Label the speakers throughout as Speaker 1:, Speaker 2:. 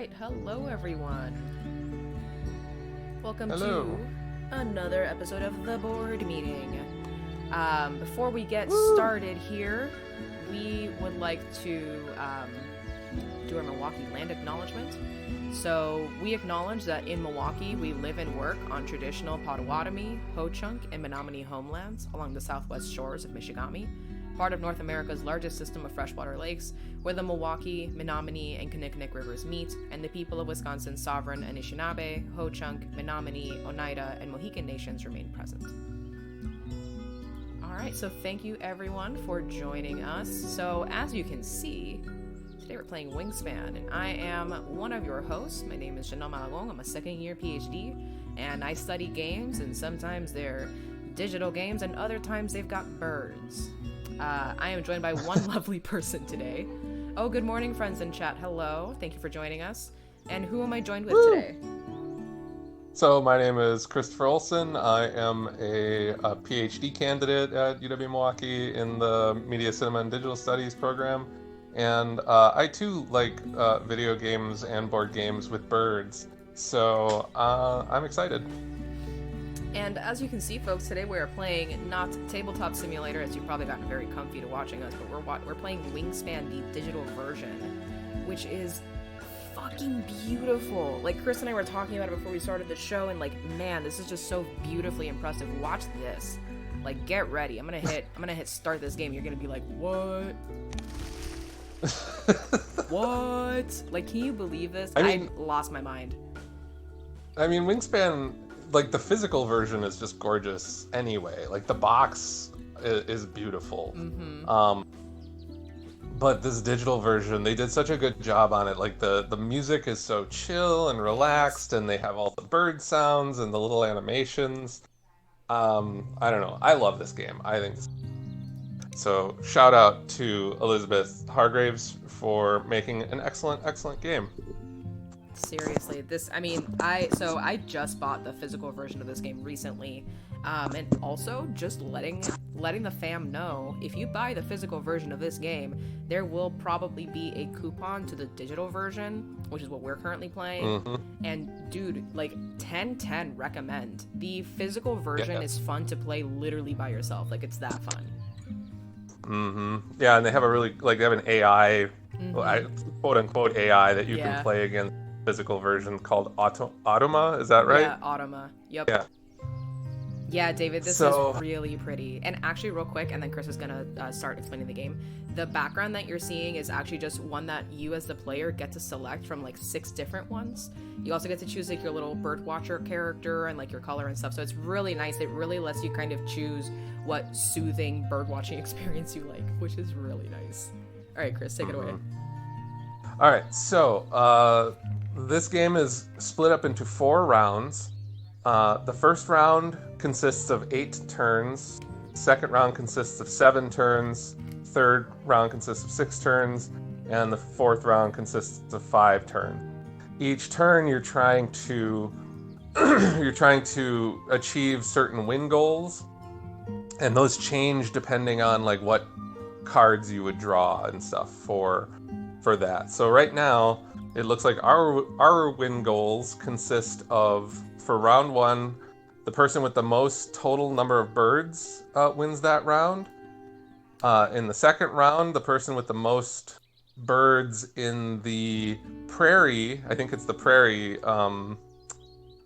Speaker 1: right, hello everyone. Welcome
Speaker 2: Hello.
Speaker 1: to another episode of The Board Meeting. Before we get
Speaker 2: Woo!
Speaker 1: started here, we would like to do our Milwaukee land acknowledgement. So we acknowledge that in Milwaukee, we live and work on traditional Potawatomi, Ho-Chunk, and Menominee homelands along the southwest shores of Michigami, part of North America's largest system of freshwater lakes, where the Milwaukee, Menominee, and Kinnickinnic rivers meet, and the people of Wisconsin's sovereign Anishinaabe, Ho-Chunk, Menominee, Oneida, and Mohican nations remain present. Alright, so thank you everyone for joining us. So as you can see, today we're playing Wingspan, and I am one of your hosts. My name is Janelle Malagong. I'm a second-year PhD, and I study games, and sometimes they're digital games, and other times they've got birds. I am joined by one lovely person today. Oh, good morning, friends in chat. Hello. Thank you for joining us. And who am I joined with today?
Speaker 2: So my name is Christopher Olson. I am a PhD candidate at UW-Milwaukee in the Media, Cinema, and Digital Studies program. And I too like video games and board games with birds. So I'm excited.
Speaker 1: And as you can see, folks, today we are playing not Tabletop Simulator, as you've probably gotten very comfy to watching us, but we're playing Wingspan, the digital version, which is fucking beautiful. Like, Chris and I were talking about it before we started the show, and like, man, this is just so beautifully impressive. Watch this. Like, get ready. I'm gonna hit start this game. You're gonna be like, what? What? Like, can you believe this? I lost my mind.
Speaker 2: I mean, Wingspan, like the physical version is just gorgeous anyway. Like the box is beautiful.
Speaker 1: Mm-hmm.
Speaker 2: But this digital version, they did such a good job on it. Like the music is so chill and relaxed, and they have all the bird sounds and the little animations. I don't know. I love this game. I think so. Shout out to Elizabeth Hargraves for making an excellent game.
Speaker 1: Seriously, I just bought the physical version of this game recently, and also just letting the fam know, if you buy the physical version of this game, there will probably be a coupon to the digital version, which is what we're currently playing.
Speaker 2: Mm-hmm.
Speaker 1: And dude, like 10/10 recommend. The physical version is fun to play literally by yourself. Like, it's that fun.
Speaker 2: Mm-hmm. Yeah, and they have they have an AI, quote unquote AI that you can play against. Physical version called Automa, is that right?
Speaker 1: Yeah, Automa. Yep. Yeah, David, this is really pretty. And actually, real quick, and then Chris is gonna start explaining the game. The background that you're seeing is actually just one that you as the player get to select from like 6 different ones. You also get to choose like your little bird watcher character and like your color and stuff. So it's really nice. It really lets you kind of choose what soothing bird watching experience you like, which is really nice. All right, Chris, take it away.
Speaker 2: All right, so this game is split up into 4 rounds. The first round consists of 8 turns. Second round consists of 7 turns. Third round consists of 6 turns. And the fourth round consists of 5 turns. Each turn you're trying to achieve certain win goals. And those change depending on like what cards you would draw and stuff for that. So right now, it looks like our win goals consist of, for round 1, the person with the most total number of birds wins that round. In the second round, the person with the most birds in the prairie, I think it's the prairie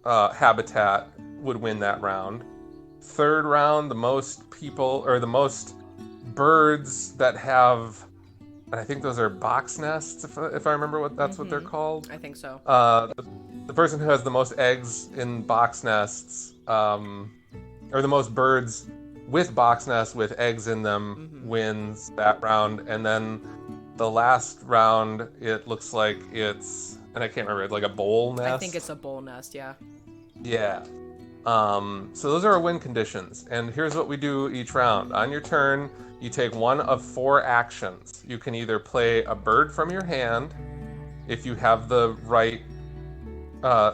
Speaker 2: habitat, would win that round. Third round, the most people, or the most birds that have, and I think those are box nests, if I remember what what they're called.
Speaker 1: I think so.
Speaker 2: The person who has the most eggs in box nests, or the most birds with box nests with eggs in them, wins that round. And then the last round, it looks like it's, and I can't remember, like a bowl nest?
Speaker 1: I think it's a bowl nest, yeah.
Speaker 2: Yeah. So those are our win conditions. And here's what we do each round. On your turn, you take one of 4 actions. You can either play a bird from your hand. If you have the right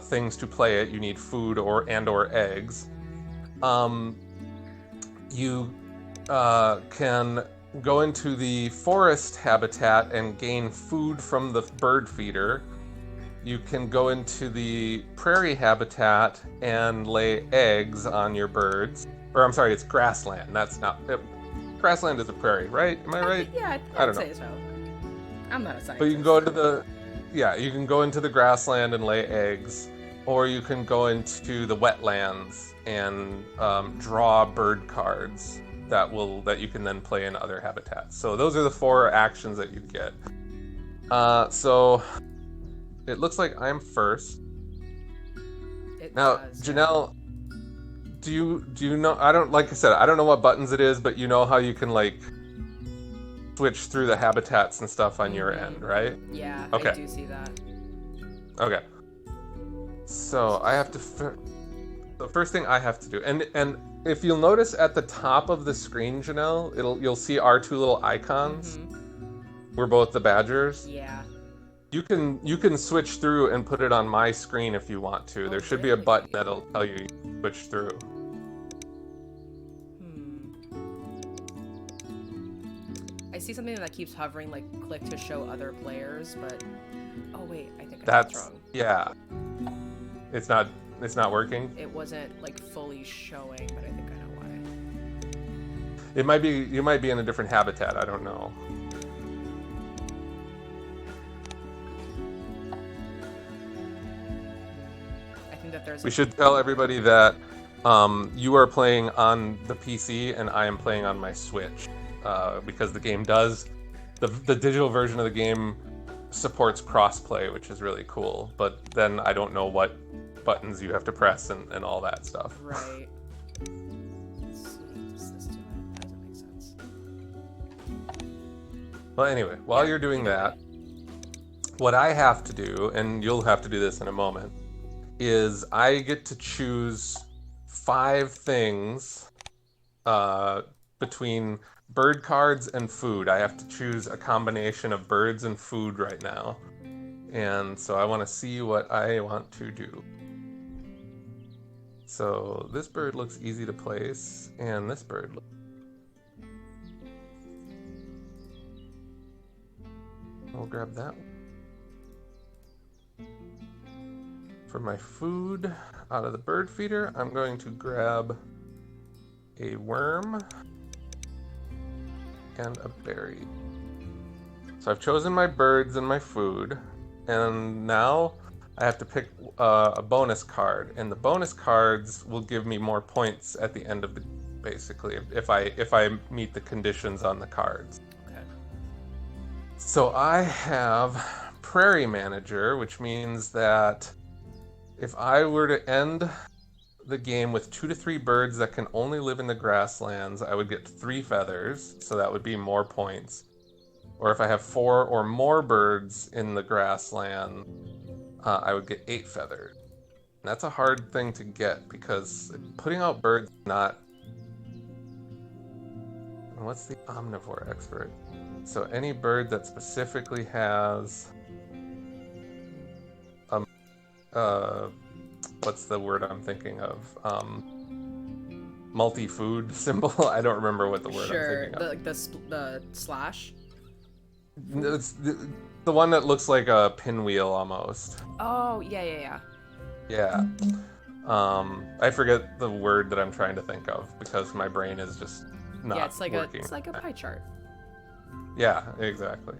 Speaker 2: things to play it, you need food or eggs. You can go into the forest habitat and gain food from the bird feeder. you can go into the prairie habitat and lay eggs on your birds. Or I'm sorry, it's grassland. That's not... grassland is a prairie, right? Am I right?
Speaker 1: Yeah,
Speaker 2: I
Speaker 1: I'd
Speaker 2: don't know.
Speaker 1: say so. I'm not a scientist.
Speaker 2: But you can go to the... Yeah, you can go into the grassland and lay eggs. Or you can go into the wetlands and draw bird cards that you can then play in other habitats. So those are the 4 actions that you get. So it looks like I'm first. Now, Janelle, do you know? I don't, like I said, I don't know what buttons it is, but you know how you can like switch through the habitats and stuff on your end, right?
Speaker 1: Yeah,
Speaker 2: okay.
Speaker 1: I do see that.
Speaker 2: Okay. So I have to. The first thing I have to do, and if you'll notice at the top of the screen, Janelle, you'll see our 2 little icons. We're both the badgers.
Speaker 1: Yeah.
Speaker 2: You can switch through and put it on my screen if you want to. There should be a button that'll tell you switch through.
Speaker 1: I see something that keeps hovering, like click to show other players, but oh wait, I think
Speaker 2: That's
Speaker 1: wrong.
Speaker 2: Yeah. It's not working.
Speaker 1: It wasn't like fully showing, but I think I know why.
Speaker 2: It might be you might be in a different habitat. I don't know. We should tell everybody that you are playing on the PC and I am playing on my Switch because the game does the digital version of the game supports crossplay, which is really cool. But then I don't know what buttons you have to press and all that stuff.
Speaker 1: Right. Let's see. Does this do it? Doesn't make sense.
Speaker 2: Well, anyway, while you're doing that, what I have to do, and you'll have to do this in a moment, is I get to choose 5 things between bird cards and food. I have to choose a combination of birds and food right now. And so I want to see what I want to do. So this bird looks easy to place, and this bird I'll grab that one. For my food, out of the bird feeder, I'm going to grab a worm and a berry. So I've chosen my birds and my food, and now I have to pick a bonus card, and the bonus cards will give me more points at the end of the basically if I meet the conditions on the cards.
Speaker 1: Okay.
Speaker 2: So I have Prairie Manager, which means that if I were to end the game with 2 to 3 birds that can only live in the grasslands, I would get 3 feathers, so that would be more points. Or if I have 4 or more birds in the grassland, I would get 8 feathers. And that's a hard thing to get because putting out birds is not... What's the omnivore expert? So any bird that specifically has... what's the word I'm thinking of? Multi-food symbol? I don't remember what the word I'm thinking of.
Speaker 1: The slash?
Speaker 2: It's the one that looks like a pinwheel almost.
Speaker 1: Oh, yeah.
Speaker 2: Yeah. I forget the word that I'm trying to think of because my brain is just not working.
Speaker 1: It's like a pie chart.
Speaker 2: Yeah, exactly.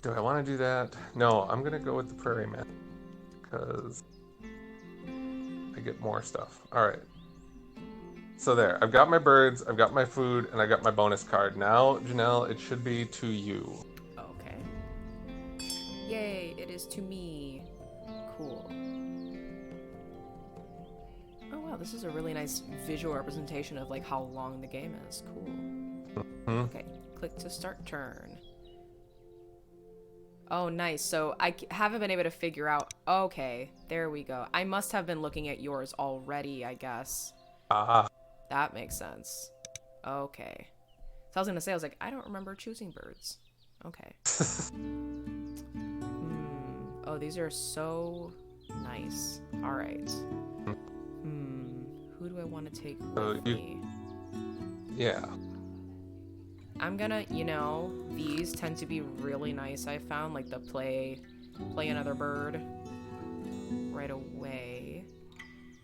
Speaker 2: Do I want to do that? No, I'm going to go with the Prairie Man because I get more stuff. All right. So there, I've got my birds, I've got my food, and I got my bonus card. Now, Janelle, it should be to you.
Speaker 1: Okay. Yay, it is to me. Cool. Oh wow, this is a really nice visual representation of like how long the game is. Cool.
Speaker 2: Mm-hmm.
Speaker 1: Okay, click to start turn. Oh, nice. So I haven't been able to figure out... Okay, there we go. I must have been looking at yours already, I guess.
Speaker 2: Ah.
Speaker 1: That makes sense. Okay. So I was going to say, I was like, I don't remember choosing birds. Okay. Oh, these are so nice. All right. Who do I want to take with me?
Speaker 2: Yeah.
Speaker 1: I'm gonna, these tend to be really nice, I found, like the play play another bird right away.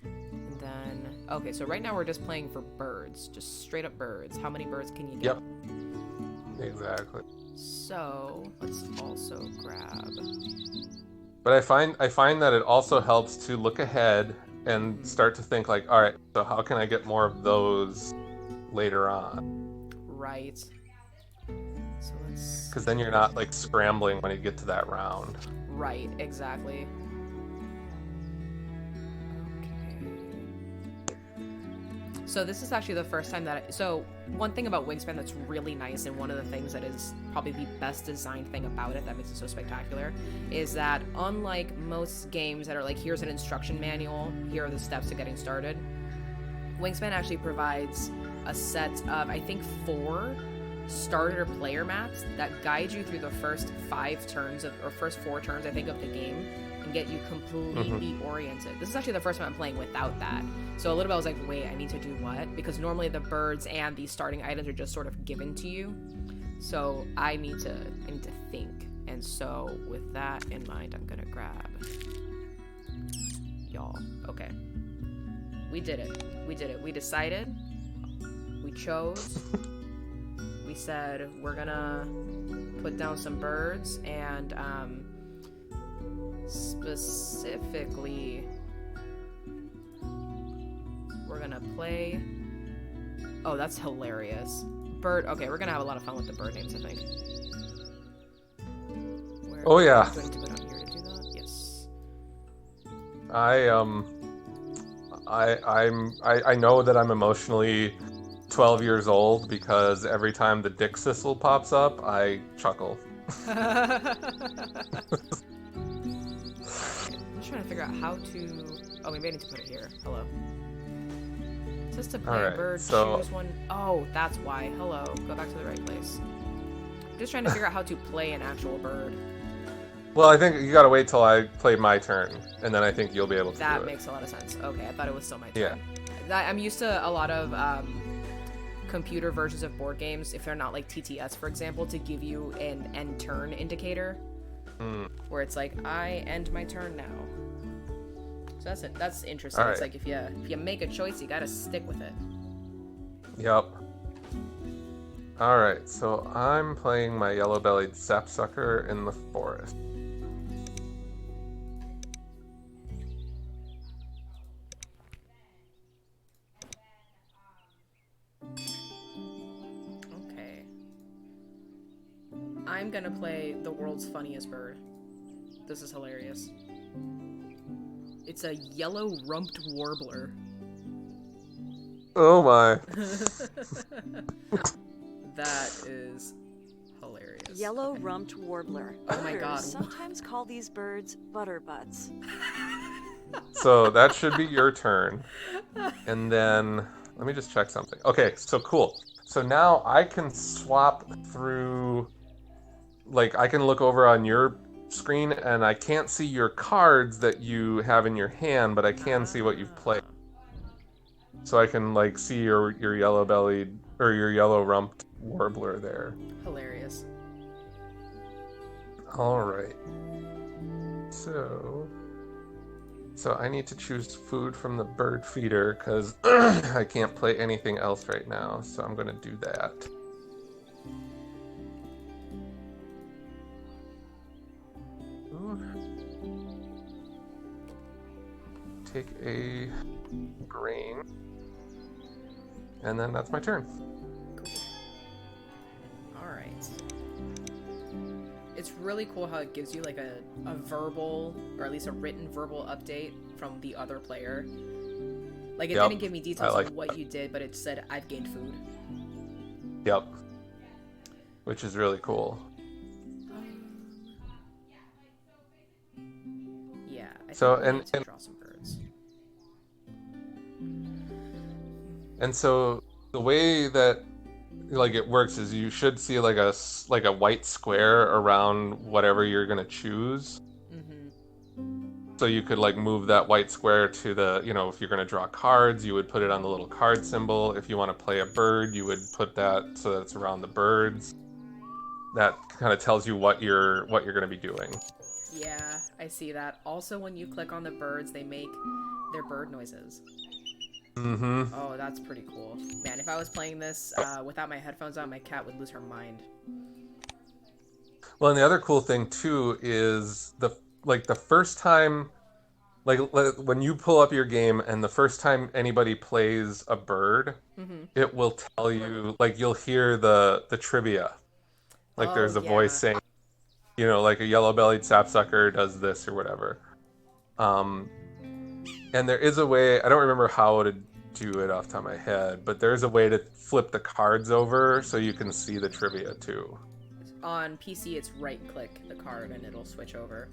Speaker 1: And then, okay, so right now we're just playing for birds, just straight up birds. How many birds can you get?
Speaker 2: Yep. Exactly.
Speaker 1: So let's also grab.
Speaker 2: But I find that it also helps to look ahead and start to think like, all right, so how can I get more of those later on?
Speaker 1: Right. So let's.
Speaker 2: Because then you're not like scrambling when you get to that round.
Speaker 1: Right. Exactly. So this is actually the first time that so one thing about Wingspan that's really nice, and one of the things that is probably the best designed thing about it that makes it so spectacular, is that unlike most games that are like, here's an instruction manual, here are the steps to getting started, Wingspan actually provides a set of, I think, 4 starter player maps that guide you through the first 4 turns, I think, of the game, and get you completely oriented. This is actually the first time I'm playing without that. So a little bit I was like, wait, I need to do what? Because normally the birds and the starting items are just sort of given to you. So I need to think. And so with that in mind, I'm gonna grab y'all. Okay. We did it. We decided. We chose. We said we're gonna put down some birds, and specifically we're gonna play. Oh, that's hilarious. Bird. Okay, we're gonna have a lot of fun with the bird names, I think.
Speaker 2: Oh yeah.
Speaker 1: Do I need to put on here to do that? Yes.
Speaker 2: I know that I'm emotionally 12 years old because every time the dick sissel pops up, I chuckle.
Speaker 1: I'm just trying to figure out how to. Oh, maybe I need to put it here. Hello. It says to play a bird, choose one. Oh, that's why. Hello. Go back to the right place. I'm just trying to figure out how to play an actual bird.
Speaker 2: Well, I think you gotta wait till I play my turn, and then I think you'll be able to do it.
Speaker 1: That makes a lot of sense. Okay, I thought it was still my turn.
Speaker 2: Yeah.
Speaker 1: I'm used to a lot of computer versions of board games, if they're not like TTS, for example, to give you an end turn indicator, where it's like, I end my turn now. So that's it. That's interesting. It's like if you make a choice, you gotta stick with it.
Speaker 2: Yep. Alright, so I'm playing my yellow-bellied sapsucker in the forest.
Speaker 1: Okay. I'm gonna play the world's funniest bird. This is hilarious. It's a yellow-rumped warbler.
Speaker 2: Oh my.
Speaker 1: That is hilarious.
Speaker 3: Yellow-rumped warbler.
Speaker 1: Oh my god.
Speaker 3: Sometimes call these birds butterbutts.
Speaker 2: So that should be your turn. And then, let me just check something. Okay, so cool. So now I can swap through, like, I can look over on your screen and I can't see your cards that you have in your hand, but I can see what you've played. So I can, like, see your yellow-bellied, or your yellow-rumped warbler there.
Speaker 1: Hilarious.
Speaker 2: Alright. So I need to choose food from the bird feeder, because I can't play anything else right now, so I'm going to do that. Ooh. Take a grain. And then that's my turn.
Speaker 1: Alright. It's really cool how it gives you like a verbal, or at least a written verbal update from the other player. Like, it didn't give me details of what you did, but it said, I've gained food.
Speaker 2: Yep. Which is really cool.
Speaker 1: Yeah, I
Speaker 2: so,
Speaker 1: think I need to draw some birds.
Speaker 2: And so the way that like it works is you should see like a white square around whatever you're gonna choose. So you could like move that white square to the, you know, if you're gonna draw cards, you would put it on the little card symbol. If you want to play a bird, you would put that so that it's around the birds. That kind of tells you what you're gonna be doing.
Speaker 1: Yeah, I see that. Also, when you click on the birds, they make their bird noises.
Speaker 2: Mm-hmm.
Speaker 1: Oh, that's pretty cool. Man, if I was playing this without my headphones on, my cat would lose her mind.
Speaker 2: Well, and the other cool thing too is the first time, when you pull up your game and the first time anybody plays a bird,
Speaker 1: Mm-hmm.
Speaker 2: it will tell you, like, you'll hear the trivia. Like
Speaker 1: Oh,
Speaker 2: there's a voice
Speaker 1: yeah.
Speaker 2: saying, like a yellow-bellied sapsucker does this or whatever. Um, and there is a way, I don't remember how to do it off the top of my head, but there's a way to flip the cards over so you can see the trivia too.
Speaker 1: On PC, it's right-click the card and it'll switch over.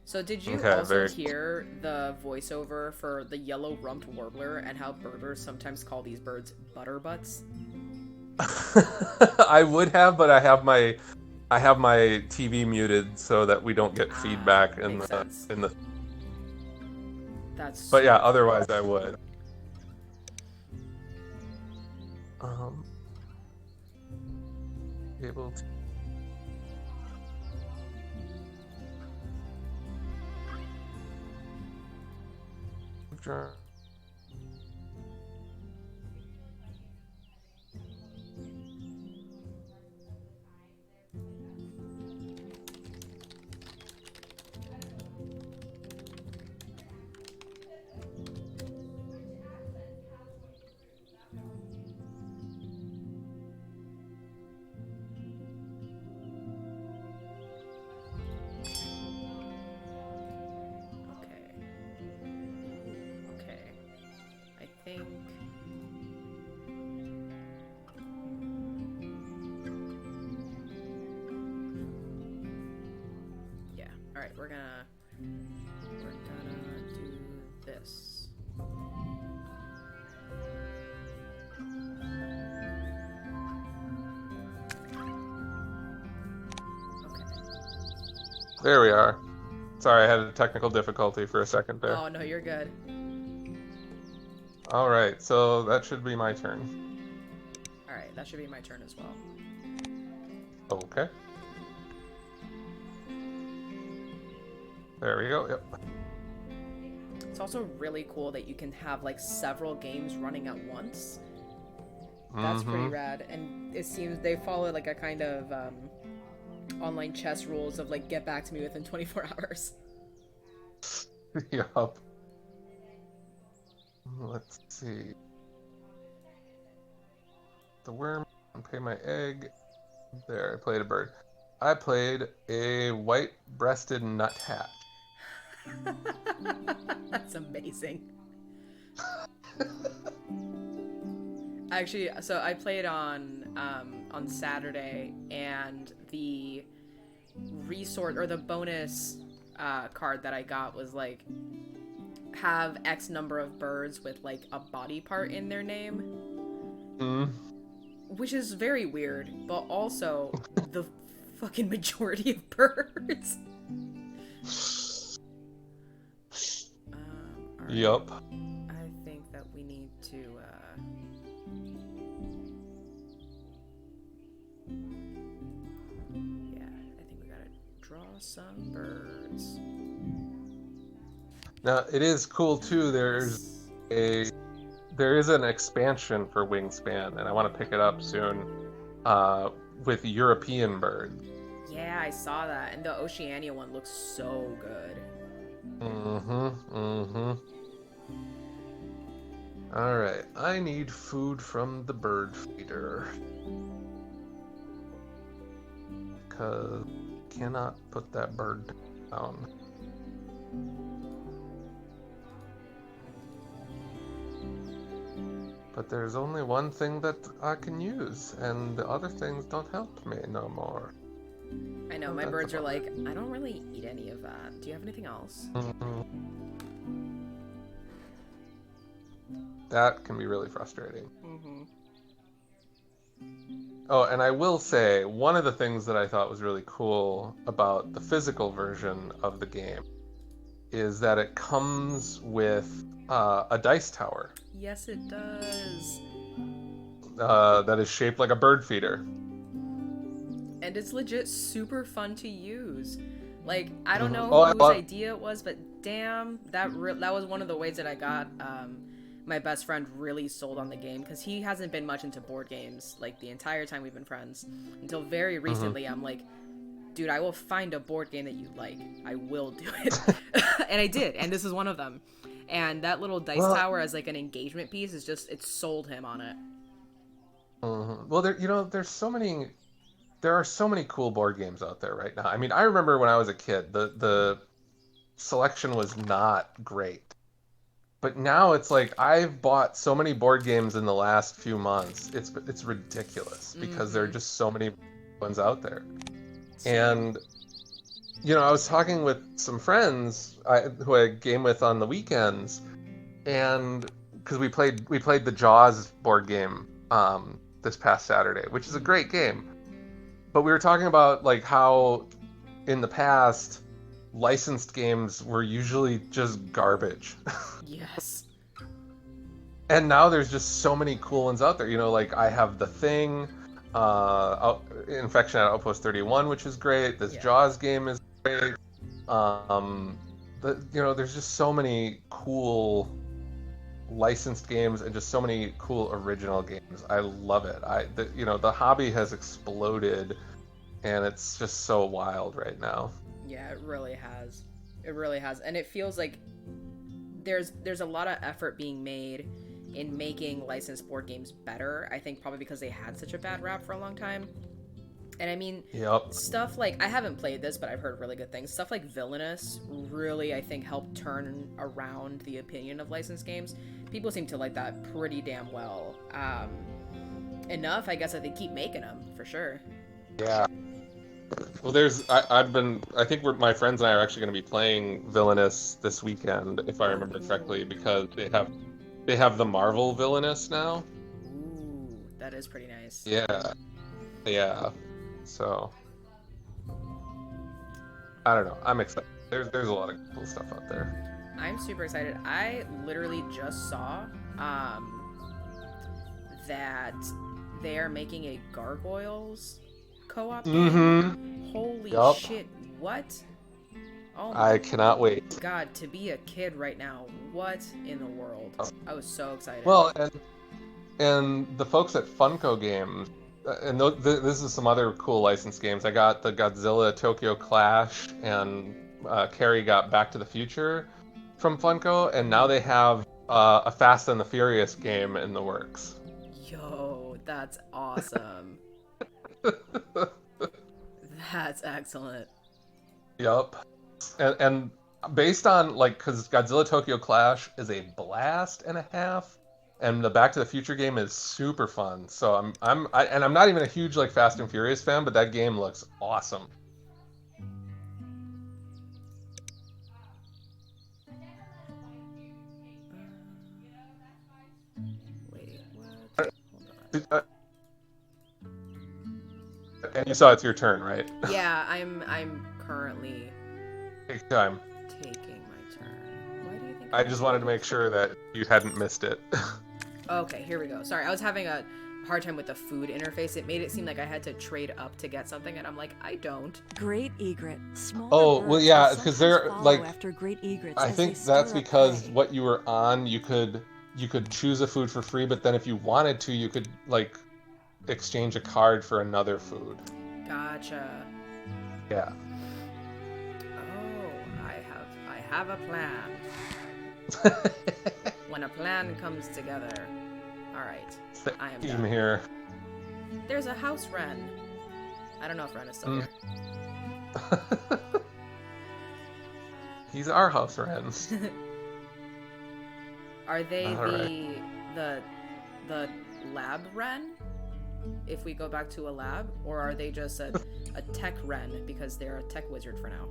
Speaker 1: So did you
Speaker 2: Okay,
Speaker 1: also hear the voiceover for the yellow-rumped warbler and how birders sometimes call these birds butterbutts?
Speaker 2: I would have, but I have my TV muted so that we don't get feedback in
Speaker 1: makes sense.
Speaker 2: the.
Speaker 1: That's
Speaker 2: But yeah,
Speaker 1: super
Speaker 2: otherwise I would. Able to.
Speaker 1: Okay. Okay. I think... Yeah. Alright, we're gonna do this. Okay.
Speaker 2: There we are. Sorry, I had a technical difficulty for a second there.
Speaker 1: Oh, no, you're good.
Speaker 2: All right, so that should be my turn.
Speaker 1: Alright, that should be my turn as well.
Speaker 2: Okay. There we go. Yep.
Speaker 1: It's also really cool that you can have, like, several games running at once. That's pretty rad. And it seems they follow, like, a kind of, online chess rules of, like, get back to me within 24 hours.
Speaker 2: Yup. Let's see. The worm, pay my egg. There, I played a bird. I played a white-breasted nuthatch.
Speaker 1: That's amazing. Actually, so I played on Saturday, and the resource or the bonus card that I got was like have X number of birds with like a body part in their name, which is very weird, but also the fucking majority of birds. Right.
Speaker 2: Yup.
Speaker 1: I think that we need to yeah, I think we gotta draw some birds.
Speaker 2: Now it is cool too. There is an expansion for Wingspan, and I want to pick it up soon. With European birds.
Speaker 1: Yeah, I saw that, and the Oceania one looks so good.
Speaker 2: All right, I need food from the bird feeder. Because I cannot put that bird down. But there's only one thing that I can use, and the other things don't help me no more.
Speaker 1: I know, my birds are like, I don't really eat any of that. Do you have anything else?
Speaker 2: That can be really frustrating. Oh, and I will say, one of the things that I thought was really cool about the physical version of the game is that it comes with a dice tower.
Speaker 1: Yes, it does.
Speaker 2: That is shaped like a bird feeder.
Speaker 1: And it's legit super fun to use. Like, I don't know
Speaker 2: Oh, I
Speaker 1: whose
Speaker 2: love.
Speaker 1: idea it was, but damn, that was one of the ways that I got my best friend really sold on the game, because he hasn't been much into board games like the entire time we've been friends until very recently. I'm like, dude, I will find a board game that you like. I will do it. And I did, and this is one of them. And that little dice
Speaker 2: Well,
Speaker 1: tower as like an engagement piece is just, it sold him on it.
Speaker 2: well, there are so many cool board games out there right now. I mean, I remember when I was a kid, the selection was not great. But now it's like I've bought so many board games in the last few months. It's ridiculous because there are just so many ones out there.
Speaker 1: Same.
Speaker 2: And I was talking with some friends who I game with on the weekends, and because we played the Jaws board game this past Saturday, which is a great game. But we were talking about like how in the past licensed games were usually just garbage.
Speaker 1: Yes.
Speaker 2: And now there's just so many cool ones out there. Like I have The Thing, Infection at Outpost 31, which is great. This
Speaker 1: Yeah.
Speaker 2: Jaws game is great. There's just so many cool licensed games and just so many cool original games. I love it. The hobby has exploded, and it's just so wild right now.
Speaker 1: Yeah, it really has. It really has. And it feels like there's a lot of effort being made in making licensed board games better. I think probably because they had such a bad rap for a long time. And I mean,
Speaker 2: Yep.
Speaker 1: stuff like, I haven't played this, but I've heard really good things. Stuff like Villainous really, I think, helped turn around the opinion of licensed games. People seem to like that pretty damn well. Enough, I guess, that they keep making them, for sure.
Speaker 2: Yeah. Well, I think my friends and I are actually going to be playing Villainous this weekend, if I remember correctly, because they have the Marvel Villainous now.
Speaker 1: Ooh, that is pretty nice.
Speaker 2: Yeah. Yeah. So, I don't know. I'm excited. There's a lot of cool stuff out there.
Speaker 1: I'm super excited. I literally just saw that they are making a Gargoyles co-op game.
Speaker 2: Mm-hmm.
Speaker 1: Holy
Speaker 2: Yup.
Speaker 1: shit, what? Oh my
Speaker 2: I cannot wait.
Speaker 1: god, to be a kid right now, what in the world? I was so excited.
Speaker 2: Well, and the folks at Funko Games, and this is some other cool licensed games. I got the Godzilla Tokyo Clash, and Carrie got Back to the Future from Funko, and now they have a Fast and the Furious game in the works.
Speaker 1: Yo, that's awesome. That's excellent.
Speaker 2: Yep. And based on because Godzilla Tokyo Clash is a blast and a half, and the Back to the Future game is super fun. So I'm not even a huge Fast and Furious fan, but that game looks awesome.
Speaker 1: Wait, what? Hold on.
Speaker 2: And you saw it's your turn, right?
Speaker 1: Yeah, I'm currently
Speaker 2: Take time.
Speaker 1: taking my turn. Why do you think
Speaker 2: I just wanted to make sure that you hadn't missed it.
Speaker 1: Okay, here we go. Sorry, I was having a hard time with the food interface. It made it seem like I had to trade up to get something, and I'm like, I don't.
Speaker 3: Great egret. Smaller
Speaker 2: Oh, well,
Speaker 3: birds
Speaker 2: yeah,
Speaker 3: will
Speaker 2: 'cause
Speaker 3: sometimes
Speaker 2: they're,
Speaker 3: follow after great egrets
Speaker 2: I
Speaker 3: as
Speaker 2: think
Speaker 3: they
Speaker 2: that's
Speaker 3: stir up
Speaker 2: because
Speaker 3: prey.
Speaker 2: what you were on, you could choose a food for free, but then if you wanted to, you could exchange a card for another food.
Speaker 1: Gotcha.
Speaker 2: Yeah.
Speaker 1: Oh, I have a plan. When a plan comes together. Alright, I am
Speaker 2: Team
Speaker 1: done.
Speaker 2: here.
Speaker 1: There's a house wren. I don't know if Ren is still here.
Speaker 2: He's our house wren.
Speaker 1: Are they
Speaker 2: Alright.
Speaker 1: the lab wren? If we go back to a lab, or are they just a tech wren because they're a tech wizard for now?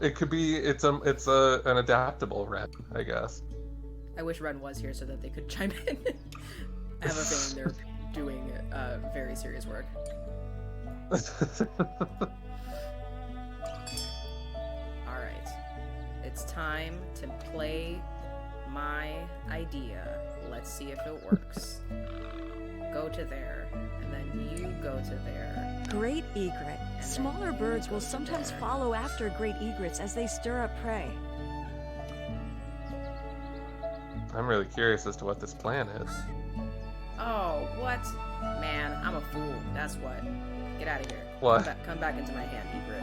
Speaker 2: It could be. It's an adaptable wren, I guess.
Speaker 1: I wish Ren was here so that they could chime in. I have a feeling they're doing very serious work. Alright. It's time to play my idea. Let's see if it works. go to there, and then you go to there.
Speaker 3: Great egret. Smaller birds will sometimes follow after great egrets as they stir up prey.
Speaker 2: I'm really curious as to what this plan is.
Speaker 1: Oh, what? Man, I'm a fool. That's what. Get out of here.
Speaker 2: What?
Speaker 1: Come back into my hand, egret.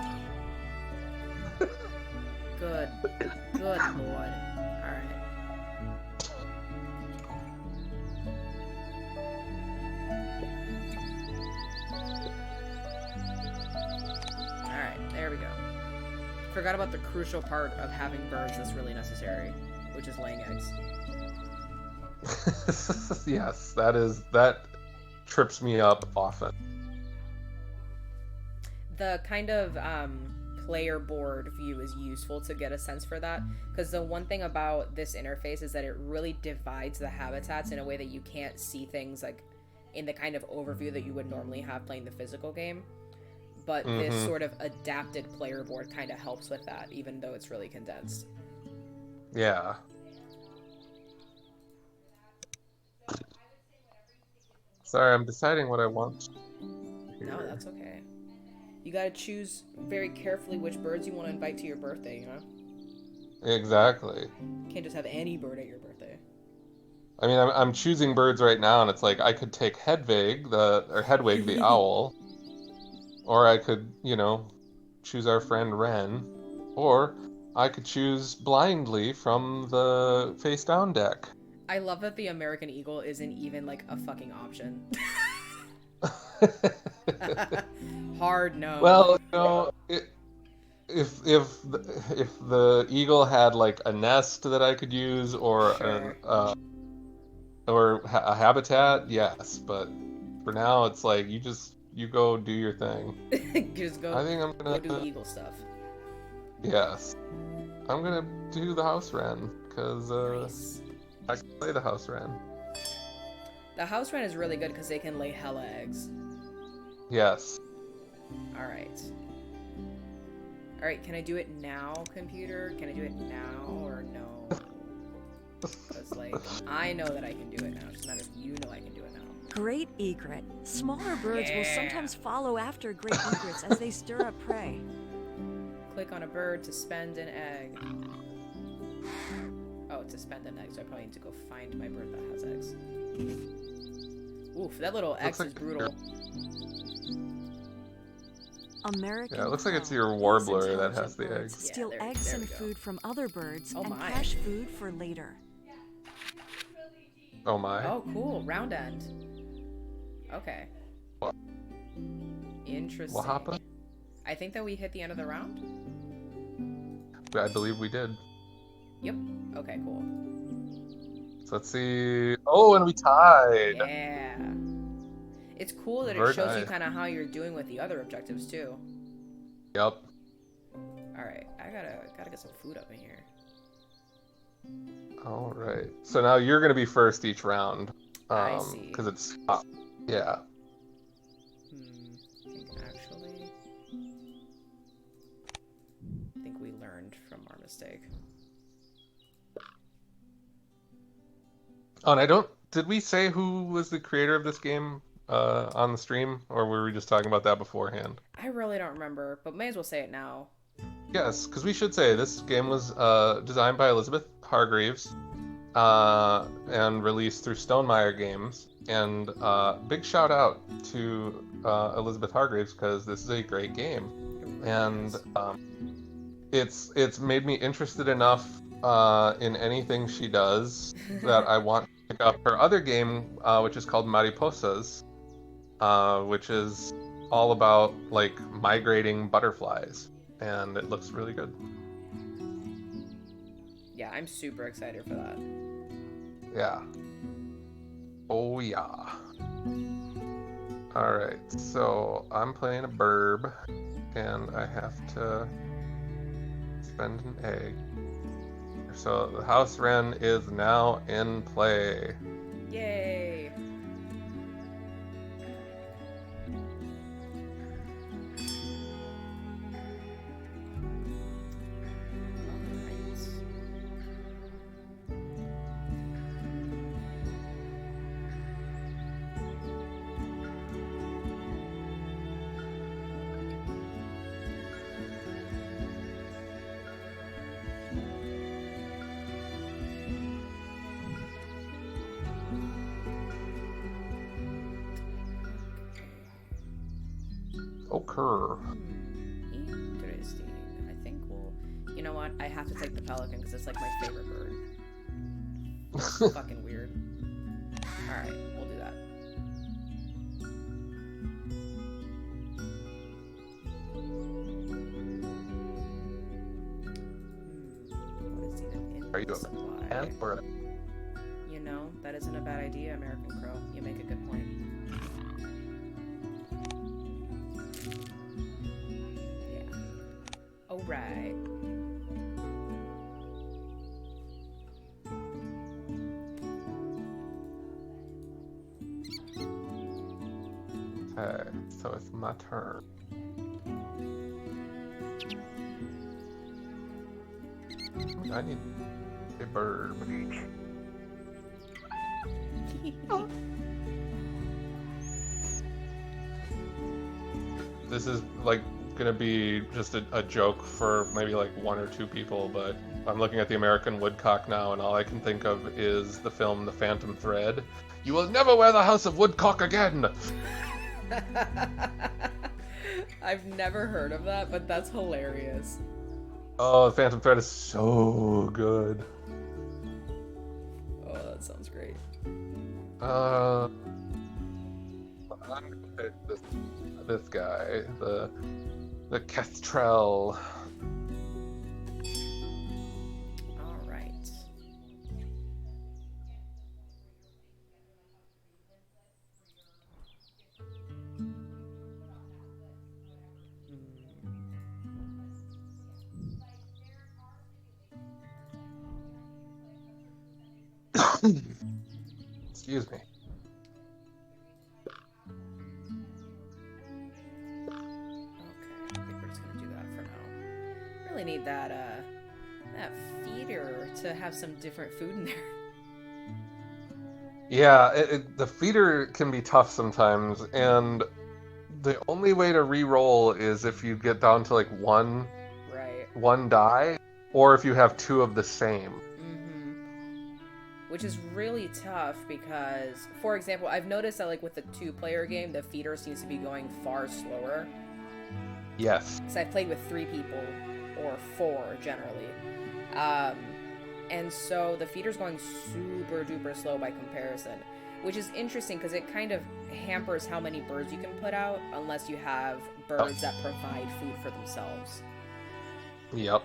Speaker 1: Good lord. Alright. Alright, there we go. Forgot about the crucial part of having birds that's really necessary, which is laying eggs.
Speaker 2: Yes, that trips me up often.
Speaker 1: The kind of player board view is useful to get a sense for that, because the one thing about this interface is that it really divides the habitats in a way that you can't see things like in the kind of overview that you would normally have playing the physical game. But this sort of adapted player board kind of helps with that, even though it's really condensed.
Speaker 2: Yeah. Sorry, I'm deciding what I want.
Speaker 1: No, that's okay. You gotta choose very carefully which birds you want to invite to your birthday, you know?
Speaker 2: Exactly.
Speaker 1: You can't just have any bird at your birthday.
Speaker 2: I mean, I'm choosing birds right now, and it's like I could take Hedwig, the owl, or I could, choose our friend Wren, or I could choose blindly from the face down deck.
Speaker 1: I love that the American Eagle isn't even like a fucking option. Hard no.
Speaker 2: Well, if the eagle had like a nest that I could use, or
Speaker 1: Sure.
Speaker 2: a habitat, yes. But for now, it's like you go do your thing.
Speaker 1: Just go.
Speaker 2: I think I'm gonna
Speaker 1: go do eagle stuff.
Speaker 2: Yes, I'm gonna do the house wren because
Speaker 1: Nice.
Speaker 2: I can play the house wren.
Speaker 1: The house wren is really good because they can lay hella eggs.
Speaker 2: Yes.
Speaker 1: Alright. Alright, can I do it now, computer? Can I do it now or no? Because, like, I know that I can do it now. It doesn't matter if you know I can do it now.
Speaker 3: Great egret. Smaller birds will
Speaker 1: Yeah.
Speaker 3: sometimes follow after great egrets as they stir up prey.
Speaker 1: Click on a bird to spend an egg. Oh, to spend an egg, so I probably need to go find my bird that has eggs. Oof, that little X is brutal.
Speaker 3: American
Speaker 2: Yeah, it looks like it's
Speaker 3: crow.
Speaker 2: your
Speaker 3: These
Speaker 2: warbler that
Speaker 3: intelligent
Speaker 2: has the
Speaker 3: birds
Speaker 2: eggs.
Speaker 3: Steal
Speaker 1: Yeah,
Speaker 3: eggs
Speaker 1: there
Speaker 3: and
Speaker 1: we go.
Speaker 3: food from other birds
Speaker 1: Oh
Speaker 3: and
Speaker 1: my.
Speaker 3: cache food for later.
Speaker 2: Oh my.
Speaker 1: Oh, cool. Round end. Okay.
Speaker 2: What?
Speaker 1: Interesting.
Speaker 2: What happened?
Speaker 1: I think that we hit the end of the round.
Speaker 2: I believe we did.
Speaker 1: Yep. Okay, cool.
Speaker 2: So let's see. Oh, and we tied.
Speaker 1: Yeah. It's cool that
Speaker 2: Very
Speaker 1: it shows you
Speaker 2: nice.
Speaker 1: kind of how you're doing with the other objectives too.
Speaker 2: Yep.
Speaker 1: All right, I gotta get some food up in here.
Speaker 2: All right. So now you're gonna be first each round.
Speaker 1: I see.
Speaker 2: Because it's yeah.
Speaker 1: I think actually, I think we learned from our mistake.
Speaker 2: Oh, and I don't. Did we say who was the creator of this game on the stream, or were we just talking about that beforehand?
Speaker 1: I really don't remember, but may as well say it now.
Speaker 2: Yes, because we should say this game was designed by Elizabeth Hargreaves and released through Stonemaier Games. And big shout out to Elizabeth Hargreaves because this is a great game, and it's made me interested enough in anything she does that I want to pick up her other game, which is called Mariposas, which is all about like migrating butterflies, and it looks really good.
Speaker 1: Yeah, I'm super excited for that.
Speaker 2: Yeah. Oh yeah. Alright, so I'm playing a burb, and I have to spend an egg. So the house wren is now in play.
Speaker 1: Yay!
Speaker 2: Okay.
Speaker 1: Interesting. I think we'll... You know what? I have to take the pelican because it's like my favorite bird. It's fucking weird. Alright, we'll do that. What is even in
Speaker 2: Are you
Speaker 1: the
Speaker 2: a
Speaker 1: supply?
Speaker 2: fan or
Speaker 1: You know, that isn't a bad idea, American Crow. You make a good point. Yeah. Alright.
Speaker 2: Okay, so it's my turn. I need a bird. This is like gonna be just a joke for maybe like 1 or 2 people, but I'm looking at the American Woodcock now, and all I can think of is the film The Phantom Thread. You will never wear the House of Woodcock again!
Speaker 1: I've never heard of that, but that's hilarious.
Speaker 2: Oh, The Phantom Thread is so good.
Speaker 1: Oh, that sounds great.
Speaker 2: I'm gonna pick this guy, the Kestrel.
Speaker 1: All right.
Speaker 2: Excuse me.
Speaker 1: Okay, I think we're just gonna do that for now. Really need that that feeder to have some different food in there.
Speaker 2: Yeah, the feeder can be tough sometimes, and the only way to re-roll is if you get down to like one
Speaker 1: Right.
Speaker 2: die, or if you have 2 of the same.
Speaker 1: Which is really tough because, for example, I've noticed that like with the 2-player game, the feeder seems to be going far slower.
Speaker 2: Yes.
Speaker 1: So I've played with 3 people, or 4 generally. And so the feeder's going super duper slow by comparison, which is interesting because it kind of hampers how many birds you can put out unless you have birds that provide food for themselves.
Speaker 2: Yep.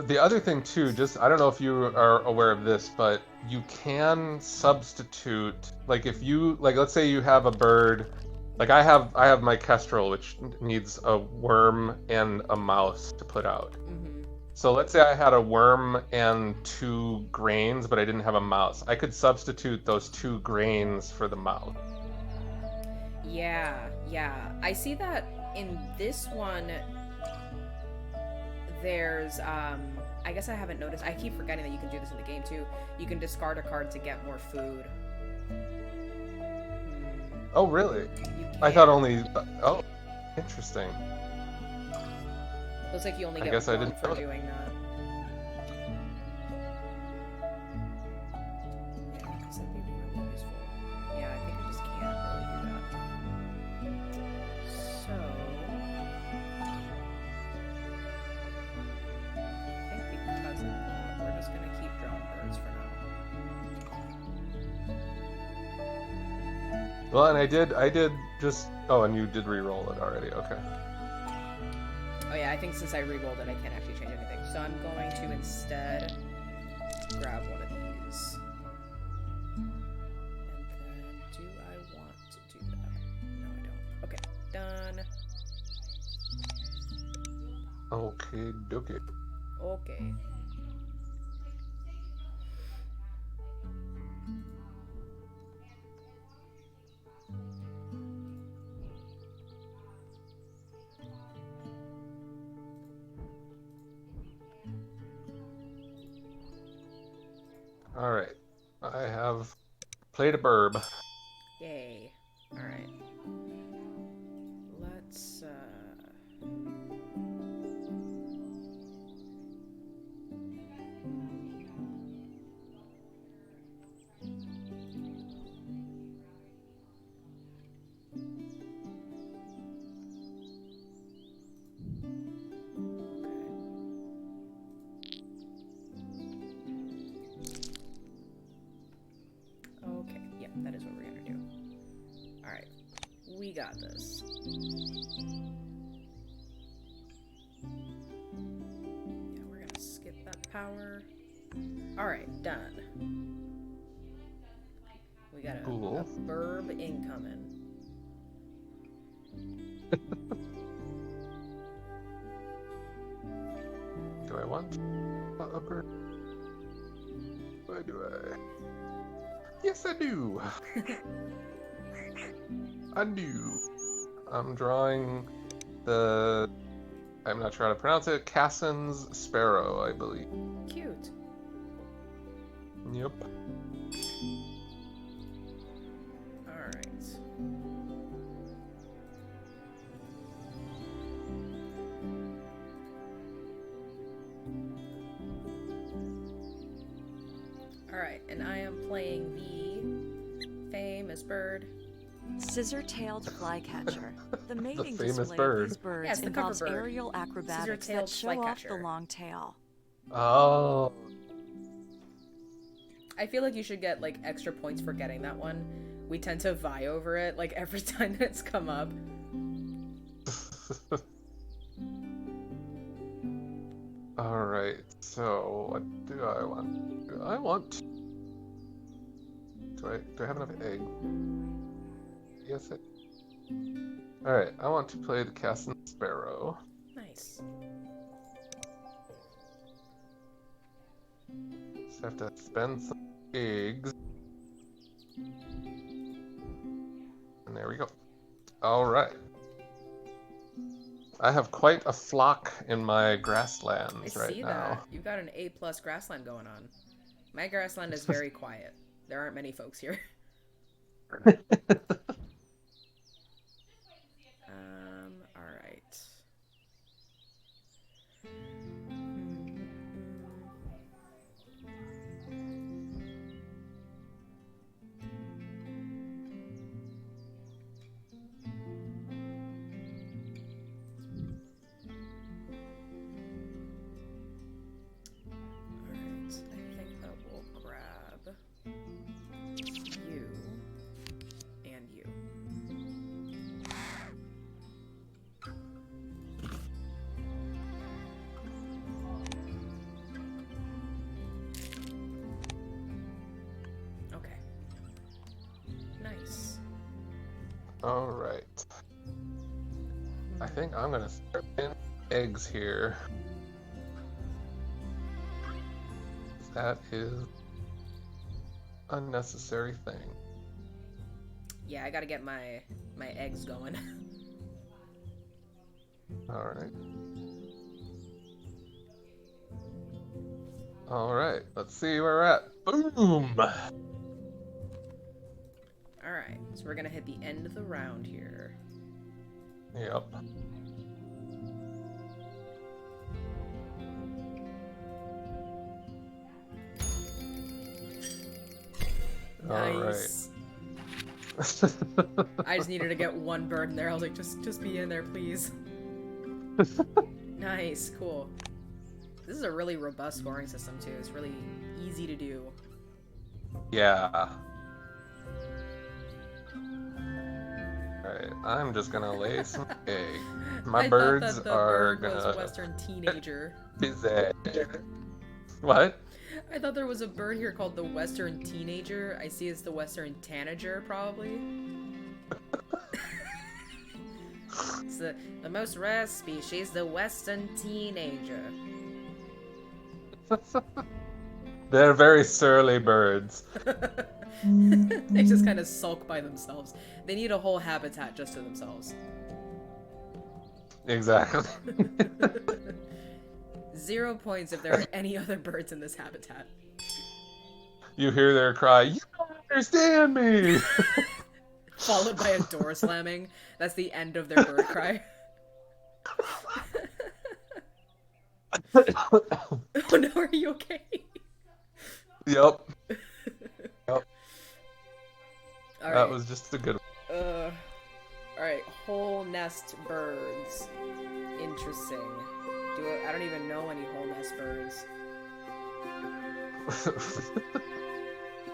Speaker 2: The other thing too, just I don't know if you are aware of this, but you can substitute, like if you like, let's say you have a bird, like I have my kestrel, which needs a worm and a mouse to put out. So let's say I had a worm and 2 grains, but I didn't have a mouse. I could substitute those 2 grains for the mouse.
Speaker 1: Yeah. I see that in this one. There's, I guess I haven't noticed. I keep forgetting that you can do this in the game too. You can discard a card to get more food.
Speaker 2: Oh, really?
Speaker 1: You can.
Speaker 2: I thought only. Oh, interesting.
Speaker 1: Looks like you only
Speaker 2: I
Speaker 1: get
Speaker 2: guess I
Speaker 1: 1
Speaker 2: didn't
Speaker 1: for
Speaker 2: know.
Speaker 1: doing that. Yeah, because that'd be really useful. Yeah, I think I just can't really do that. So, I think because of that, we're just gonna keep drawing birds for now.
Speaker 2: Well, and I did just. Oh, and you did re-roll it already. Okay.
Speaker 1: Oh yeah, I think since I re-rolled it, I can't actually change anything. So I'm going to instead grab one of these. And then, do I want to do that? No, I don't. Okay, done.
Speaker 2: Okay, dokie.
Speaker 1: Okay.
Speaker 2: All right. I have played a burb.
Speaker 1: Yay. Alright. Let's, got this. Yeah, we're gonna skip that power. Alright, done. We got a burb incoming.
Speaker 2: Do I want a bird? Why do I? Yes, I do. I do. I'm drawing the... I'm not sure how to pronounce it. Cassin's Sparrow, I believe.
Speaker 1: Cute.
Speaker 2: Yep.
Speaker 1: Alright. Alright, and I am playing the famous bird.
Speaker 3: Scissor-tailed flycatcher. The mating
Speaker 2: famous
Speaker 3: display
Speaker 2: bird.
Speaker 3: of these birds
Speaker 1: Yes, the cover
Speaker 3: involves
Speaker 1: bird.
Speaker 3: aerial acrobatics
Speaker 1: Scissor-tailed
Speaker 3: that show off the
Speaker 1: flycatcher.
Speaker 3: long tail.
Speaker 2: Oh.
Speaker 1: I feel like you should get, like, extra points for getting that one. We tend to vie over it, like, every time that it's come up.
Speaker 2: Alright, so what do I want? Do I want... Do I have enough egg? Yes, Alright, I want to play the Cassin Sparrow.
Speaker 1: Nice.
Speaker 2: Just have to spend some eggs. And there we go. Alright. I have quite a flock in my grasslands
Speaker 1: I
Speaker 2: right
Speaker 1: see
Speaker 2: now.
Speaker 1: that. You've got an A+ grassland going on. My grassland is very quiet. There aren't many folks here. Alright. Alright, I think that will grab you and you. Okay. Nice.
Speaker 2: Alright. I think I'm gonna start in eggs here. That is unnecessary thing.
Speaker 1: Yeah, I gotta get my eggs going.
Speaker 2: Alright. Alright, let's see where we're at. Boom!
Speaker 1: Alright, so we're gonna hit the end of the round here.
Speaker 2: Yep.
Speaker 1: Nice. I just needed to get one bird in there. I was like, just be in there, please. Nice, cool. This is a really robust scoring system too. It's really easy to do.
Speaker 2: Yeah. Alright, I'm just gonna lay some egg. My
Speaker 1: I
Speaker 2: birds
Speaker 1: thought that the
Speaker 2: are
Speaker 1: bird was
Speaker 2: gonna
Speaker 1: Western Teenager.
Speaker 2: busy. What?
Speaker 1: I thought there was a bird here called the Western Teenager. I see it's the Western Tanager, probably. It's the most rare species, the Western Teenager.
Speaker 2: They're very surly birds.
Speaker 1: They just kind of sulk by themselves. They need a whole habitat just to themselves.
Speaker 2: Exactly.
Speaker 1: 0 points if there are any other birds in this habitat.
Speaker 2: You hear their cry, "You don't understand me!"
Speaker 1: Followed by a door slamming. That's the end of their bird cry. Oh no, are you okay?
Speaker 2: Yep. Yep.
Speaker 1: All
Speaker 2: That
Speaker 1: right.
Speaker 2: was just a good one.
Speaker 1: Alright, whole nest birds. Interesting. I don't even know any whole nest birds.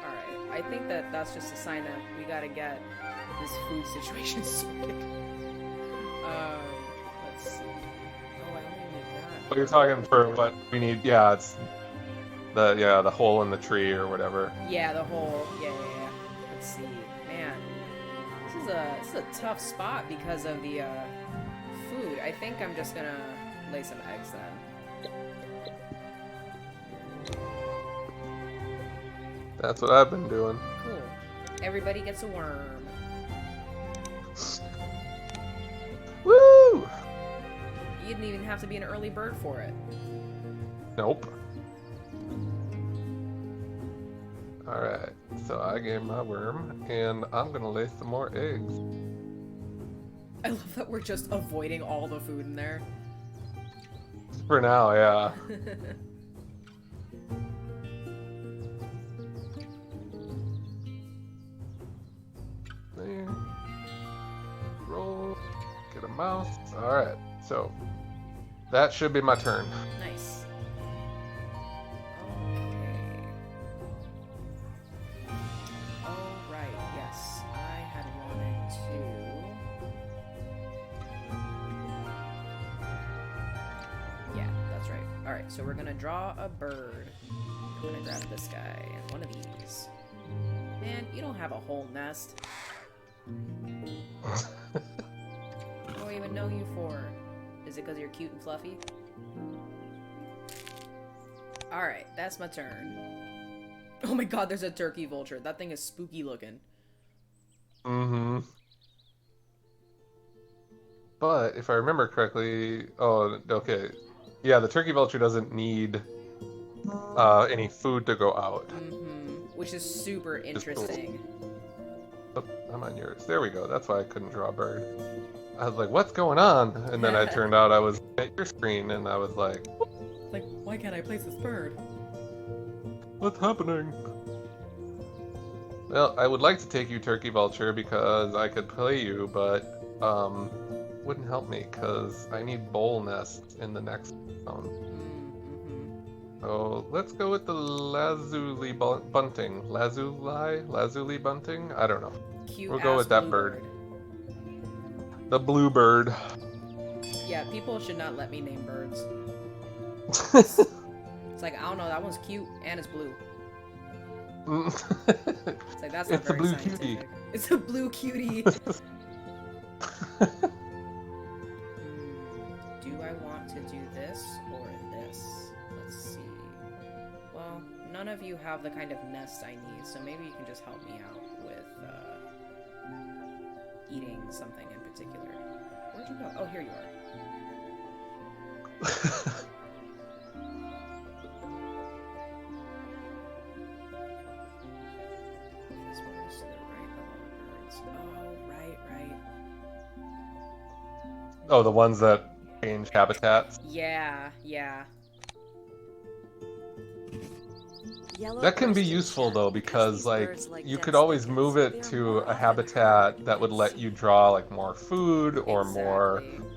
Speaker 1: Alright, I think that that's just a sign that we gotta get this food situation sorted. Let's see. Oh, I only need that.
Speaker 2: But you're talking for what we need, yeah, it's the hole in the tree or whatever.
Speaker 1: Yeah, the whole, yeah. Let's see. Man, this is a tough spot because of the, food. I think I'm just gonna lay some eggs then.
Speaker 2: That's what I've been doing.
Speaker 1: Cool. Everybody gets a worm.
Speaker 2: Woo!
Speaker 1: You didn't even have to be an early bird for it.
Speaker 2: Nope. Alright, so I gave my worm, and I'm gonna lay some more eggs.
Speaker 1: I love that we're just avoiding all the food in there.
Speaker 2: For now, yeah. There. Roll. Get a mouse. Alright, so that should be my turn.
Speaker 1: Nice. Okay. Alright, yes. I had wanted to... Yeah, that's right. Alright, so we're gonna draw a bird. I'm gonna grab this guy and one of these. Man, you don't have a whole nest. I don't even know you for. Is it because you're cute and fluffy? Alright, that's my turn. Oh my god, there's a turkey vulture. That thing is spooky looking.
Speaker 2: Mm-hmm. But if I remember correctly, oh, okay. Yeah, the turkey vulture doesn't need any food to go out.
Speaker 1: Mm-hmm. Which is super interesting.
Speaker 2: Oh, I'm on yours. There we go. That's why I couldn't draw a bird. I was like, what's going on? And then I turned out I was at your screen, and I was like,
Speaker 1: Like, why can't I place this bird?
Speaker 2: what's happening? Well, I would like to take you, Turkey Vulture, because I could play you, but wouldn't help me, because I need bowl nests in the next round.
Speaker 1: Mm-hmm.
Speaker 2: So let's go with the lazuli bunting. Lazuli bunting? I don't know.
Speaker 1: Cute
Speaker 2: We'll go with that bird.
Speaker 1: bluebird.
Speaker 2: The bluebird.
Speaker 1: Yeah, people should not let me name birds. It's like, I don't know, that one's cute and it's blue. It's like, that's not
Speaker 2: It's a
Speaker 1: very
Speaker 2: blue
Speaker 1: scientific.
Speaker 2: cutie.
Speaker 1: It's a blue cutie. Do I want to do this or this? Let's see. Well, none of you have the kind of nest I need, so maybe you can just help me out with eating something in particular. Where'd you go? Oh, here you are. This one is to the right of all the birds. Oh, right.
Speaker 2: Oh, the ones that change habitats?
Speaker 1: Yeah.
Speaker 3: Yellow
Speaker 2: That can be
Speaker 3: birds
Speaker 2: useful
Speaker 3: chat
Speaker 2: though,
Speaker 3: because
Speaker 2: because
Speaker 3: these
Speaker 2: like
Speaker 3: birds like
Speaker 2: you
Speaker 3: dense
Speaker 2: could always
Speaker 3: thickets.
Speaker 2: move it
Speaker 3: They are
Speaker 2: to
Speaker 3: more
Speaker 2: a
Speaker 3: often
Speaker 2: habitat that would let
Speaker 3: birds.
Speaker 2: you draw like more food or more
Speaker 1: Exactly.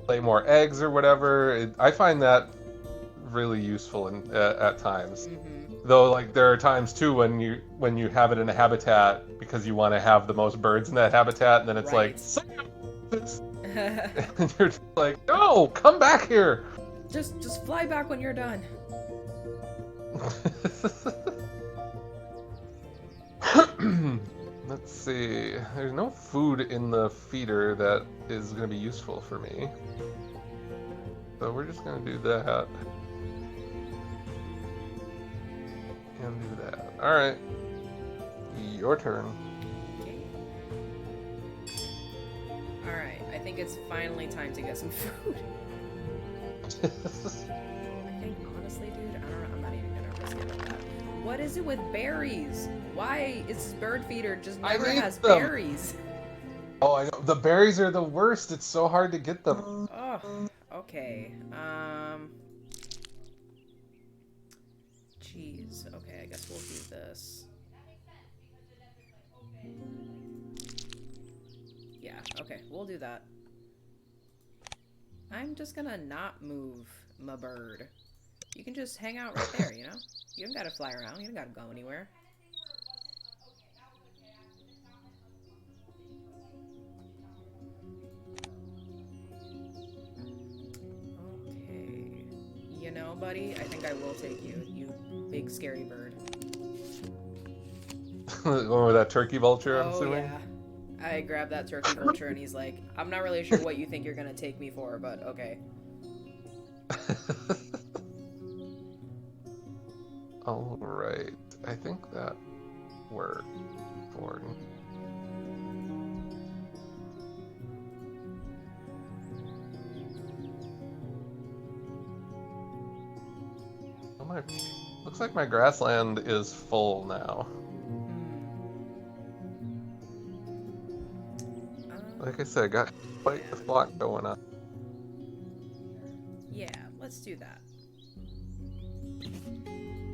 Speaker 2: lay more eggs or whatever. I find that really useful at times.
Speaker 1: Mm-hmm.
Speaker 2: Though like there are times too when you have it in a habitat because you want to have the most birds in that habitat, and then it's
Speaker 1: Right.
Speaker 2: and you're just like, no, come back here.
Speaker 1: Just fly back when you're done.
Speaker 2: Let's see. There's no food in the feeder that is going to be useful for me. So we're just going to do that. And do that. Alright. Your turn.
Speaker 1: Alright, I think it's finally time to get some food. I think, honestly, dude, I don't know, I'm not even gonna risk it like that. What is it with berries? Why is this bird feeder just
Speaker 2: I
Speaker 1: never
Speaker 2: need
Speaker 1: has
Speaker 2: them.
Speaker 1: berries?
Speaker 2: Oh, I know. The berries are the worst. It's so hard to get them.
Speaker 1: Oh, okay. Jeez. Okay, I guess we'll do this. Yeah, okay, we'll do that. I'm just gonna not move my bird. You can just hang out right there, you know? You don't gotta fly around, you don't gotta go anywhere. You know, buddy, I think I will take you, you big scary bird.
Speaker 2: The one with that turkey vulture, I'm
Speaker 1: Oh,
Speaker 2: assuming?
Speaker 1: yeah. I grabbed that turkey vulture and he's like, I'm not really sure what you think you're gonna take me for, but okay.
Speaker 2: Alright. I think that worked for me. Oh my... Looks like my grassland is full now. Like I said, got quite the flock going on.
Speaker 1: Yeah, let's do that.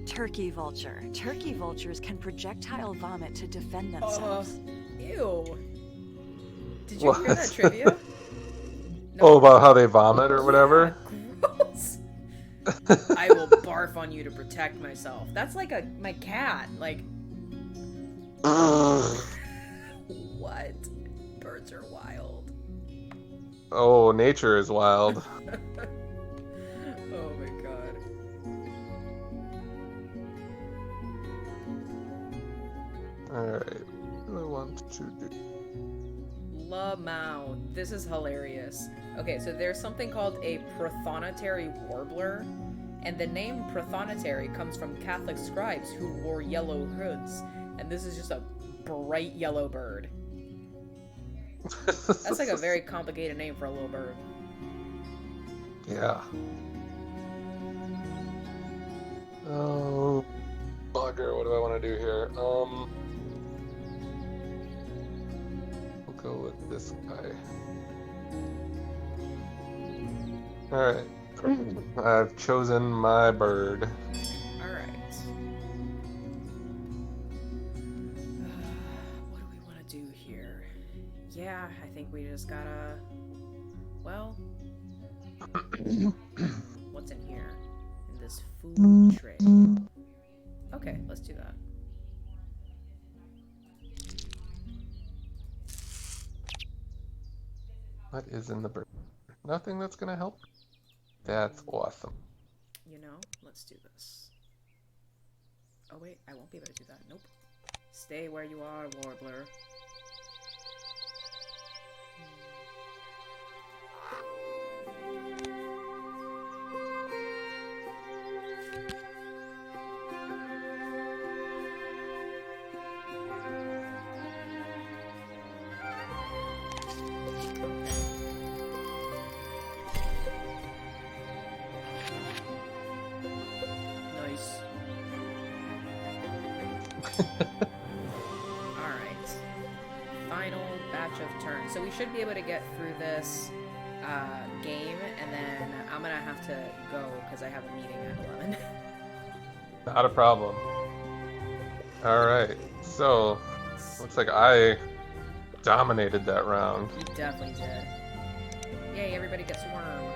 Speaker 3: Turkey vulture. Turkey vultures can projectile vomit to defend themselves.
Speaker 1: Ew. Did you hear that trivia? No.
Speaker 2: Oh, about how they vomit or whatever?
Speaker 1: Yeah, gross. I will barf on you to protect myself. That's like my cat. Like, what? Birds are wild.
Speaker 2: Oh, nature is wild.
Speaker 1: Oh my god.
Speaker 2: Alright, what do I want to do?
Speaker 1: Lamau. This is hilarious. Okay, so there's something called a prothonotary warbler, and the name prothonotary comes from Catholic scribes who wore yellow hoods, and this is just a bright yellow bird. That's like a very complicated name for a little bird.
Speaker 2: Yeah. Oh, bugger, what do I want to do here? We'll go with this guy. Alright. I've chosen my bird.
Speaker 1: Alright. What do we want to do here? Yeah, I think we just gotta... Well... What's in here? In this food tray. Okay, let's do that.
Speaker 2: What is in the bird? Nothing that's gonna help. That's awesome.
Speaker 1: You know, let's do this. Oh wait, I won't be able to do that. Nope. Stay where you are, warbler. Nice. Alright. Final batch of turns. So we should be able to get through this game, and then I'm gonna have to go because I have a meeting at 11.
Speaker 2: Not a problem. Alright, so looks like I dominated that round.
Speaker 1: You definitely did. Yay, everybody gets worm.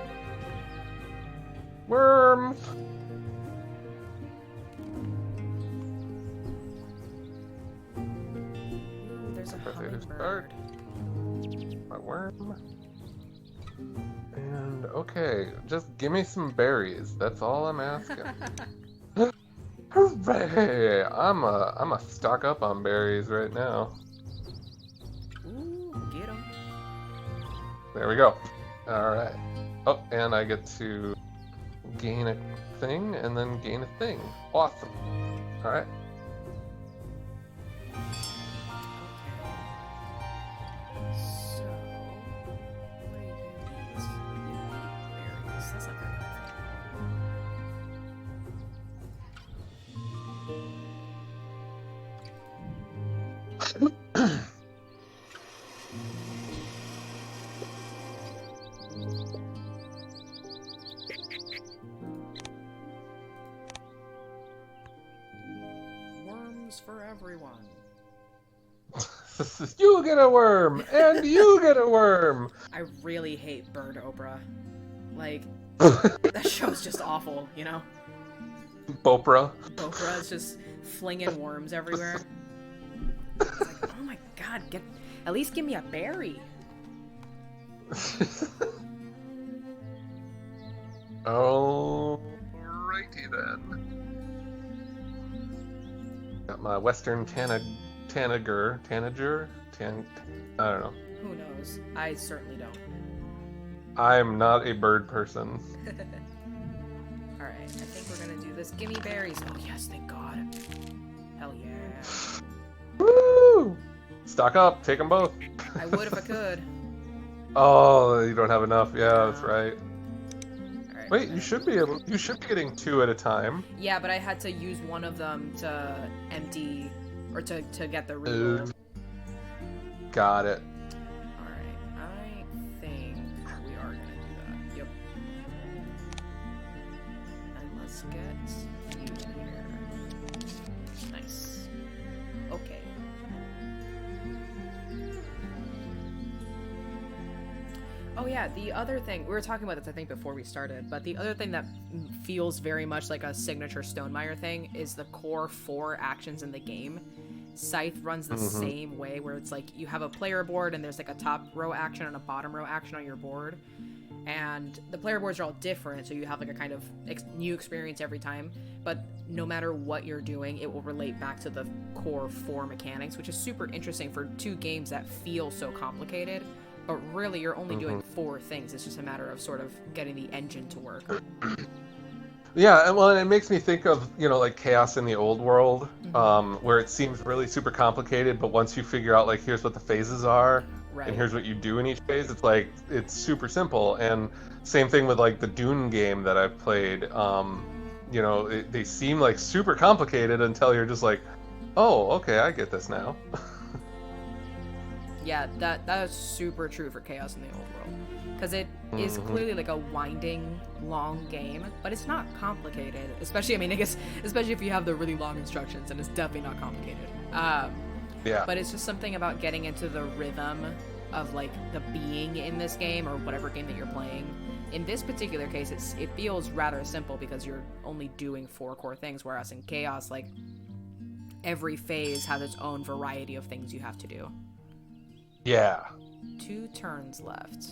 Speaker 2: Worms!
Speaker 1: Ooh, there's a
Speaker 2: Press A to
Speaker 1: hummingbird.
Speaker 2: start. My worm. And okay, just give me some berries. That's all I'm asking. Hooray! I'm a stock up on berries right now.
Speaker 1: Ooh, get 'em.
Speaker 2: There we go. All right. Oh, and I get to gain a thing and then gain a thing. Awesome. All right.
Speaker 1: So, what do you eat? You eat berries. That's not very helpful. Worms for everyone.
Speaker 2: You get a worm, and you get a worm.
Speaker 1: I really hate Bird Oprah. Like, that show's just awful, you know?
Speaker 2: Bopra.
Speaker 1: Oprah is just flinging worms everywhere. It's like, oh my god, at least give me a berry.
Speaker 2: Oh Alrighty then. Got my Western tanager. I don't know.
Speaker 1: Who knows? I certainly don't.
Speaker 2: I'm not a bird person.
Speaker 1: Alright, I think we're gonna do this. Gimme berries. Oh yes, thank God. Hell yeah.
Speaker 2: Woo! Stock up. Take them both.
Speaker 1: I would if I could.
Speaker 2: Oh, you don't have enough. Yeah, that's right.
Speaker 1: Alright.
Speaker 2: Wait, you should be getting 2 at a time.
Speaker 1: Yeah, but I had to use one of them to empty or to get the reroll.
Speaker 2: Got it.
Speaker 1: Alright, I think we are gonna do that. Yep. And let's get you here. Nice. Okay. Oh yeah, the other thing, we were talking about this I think before we started, but the other thing that feels very much like a signature Stonemaier thing is the core 4 actions in the game. Scythe runs the same way, where it's like you have a player board and there's like a top row action and a bottom row action on your board. And the player boards are all different, so you have like a kind of new experience every time. But no matter what you're doing, it will relate back to the core 4 mechanics, which is super interesting for 2 games that feel so complicated. But really, you're only doing 4 things. It's just a matter of sort of getting the engine to work.
Speaker 2: Yeah, well, and it makes me think of, like Chaos in the Old World, where it seems really super complicated, but once you figure out, like, here's what the phases are,
Speaker 1: Right.
Speaker 2: and here's what you do in each phase, it's like, it's super simple. And same thing with, like, the Dune game that I've played. They seem, like, super complicated until you're just like, oh, okay, I get this now.
Speaker 1: Yeah, that is super true for Chaos in the Old World. Because it is clearly like a winding, long game, but it's not complicated. Especially, I guess, especially if you have the really long instructions, and it's definitely not complicated.
Speaker 2: Yeah.
Speaker 1: But it's just something about getting into the rhythm of, like, the being in this game, or whatever game that you're playing. In this particular case, it feels rather simple because you're only doing 4 core things, whereas in Chaos, like, every phase has its own variety of things you have to do.
Speaker 2: Yeah.
Speaker 1: 2 turns left.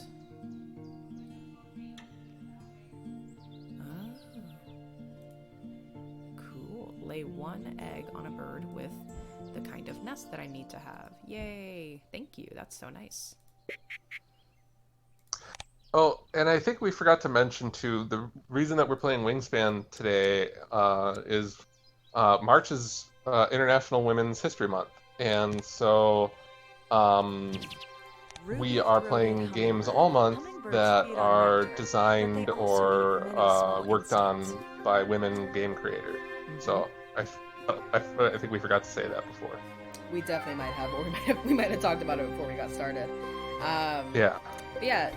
Speaker 1: Oh. Cool. Lay 1 egg on a bird with the kind of nest that I need to have. Yay! Thank you. That's so nice.
Speaker 2: Oh, and I think we forgot to mention, too, the reason that we're playing Wingspan today is March is International Women's History Month. And so we are playing games all month that are designed or worked on by women game creators. So I think we forgot to say that before.
Speaker 1: We definitely might have, or we might have talked about it before we got started.
Speaker 2: Yeah.
Speaker 1: But yeah,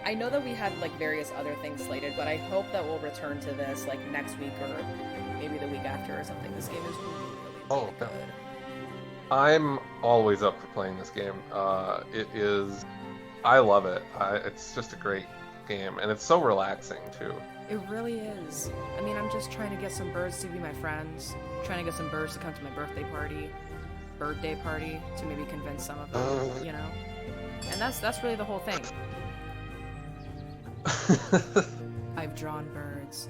Speaker 1: I know that we had like various other things slated, but I hope that we'll return to this like next week or maybe the week after or something. This game is really good.
Speaker 2: I'm always up for playing this game. I love it. It's just a great game, and it's so relaxing too.
Speaker 1: It really is. I'm just trying to get some birds to be my friends, trying to get some birds to come to my bird day party, to maybe convince some of them, And that's really the whole thing. I've drawn birds.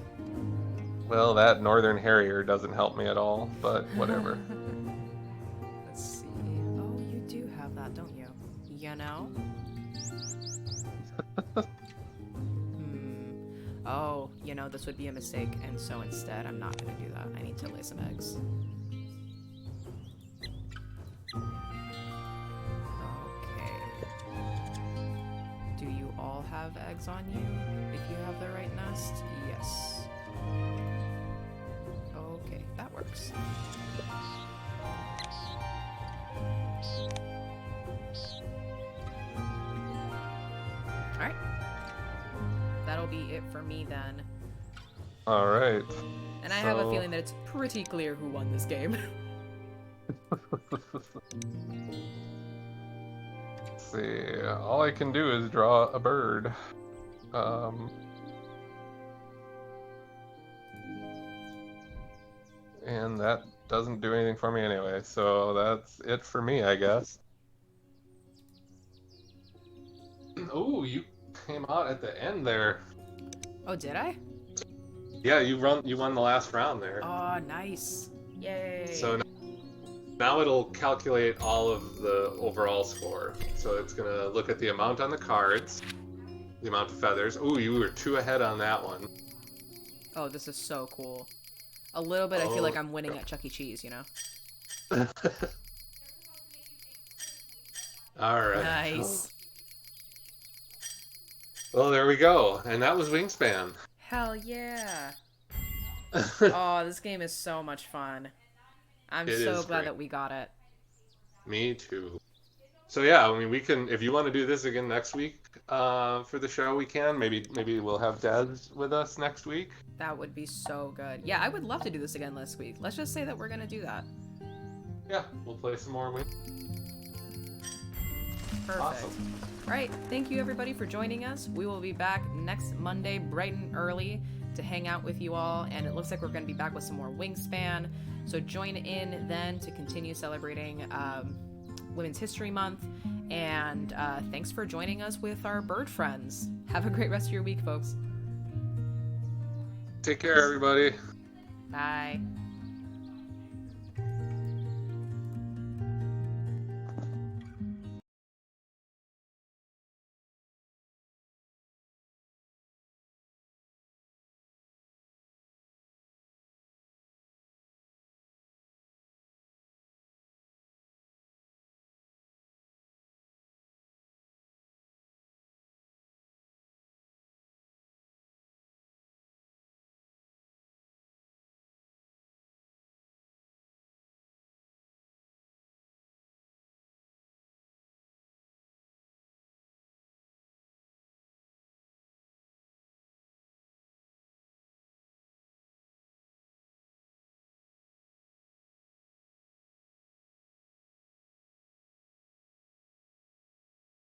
Speaker 2: Well, that Northern Harrier doesn't help me at all, but whatever.
Speaker 1: Let's see. Oh, you do have that, don't you? Oh, this would be a mistake, and so instead, I'm not gonna do that. I need to lay some eggs. Okay. Do you all have eggs on you? If you have the right nest? Yes. Okay, that works. Alright. That'll be it for me then.
Speaker 2: Alright.
Speaker 1: And I have a feeling that it's pretty clear who won this game.
Speaker 2: Let's see. All I can do is draw a bird. And that doesn't do anything for me anyway, so that's it for me, I guess. Oh, you came out at the end there.
Speaker 1: Oh, did I?
Speaker 2: Yeah, you won the last round there.
Speaker 1: Oh, nice. Yay.
Speaker 2: So now it'll calculate all of the overall score. So it's gonna look at the amount on the cards, the amount of feathers. Ooh, you were 2 ahead on that one.
Speaker 1: Oh, this is so cool. A little bit, I feel like I'm winning at Chuck E. Cheese, you know?
Speaker 2: All right.
Speaker 1: Nice.
Speaker 2: Well, there we go. And that was Wingspan.
Speaker 1: Hell yeah. Oh, this game is so much fun. I'm
Speaker 2: It
Speaker 1: so
Speaker 2: is
Speaker 1: glad
Speaker 2: great.
Speaker 1: that we got it.
Speaker 2: Me too. So yeah, I mean, we can, if you want to do this again next week for the show, we can. Maybe we'll have Des with us next week.
Speaker 1: That would be so good. Yeah, I would love to do this again this week. Let's just say that we're gonna do that.
Speaker 2: Yeah, we'll play some more.
Speaker 1: Perfect.
Speaker 2: Awesome.
Speaker 1: All right, thank you everybody for joining us. We will be back next Monday bright and early to hang out with you all, and it looks like we're going to be back with some more Wingspan. So join in then to continue celebrating Women's History Month, and thanks for joining us with our bird friends. Have a great rest of your week, folks.
Speaker 2: Take care, everybody.
Speaker 1: Bye.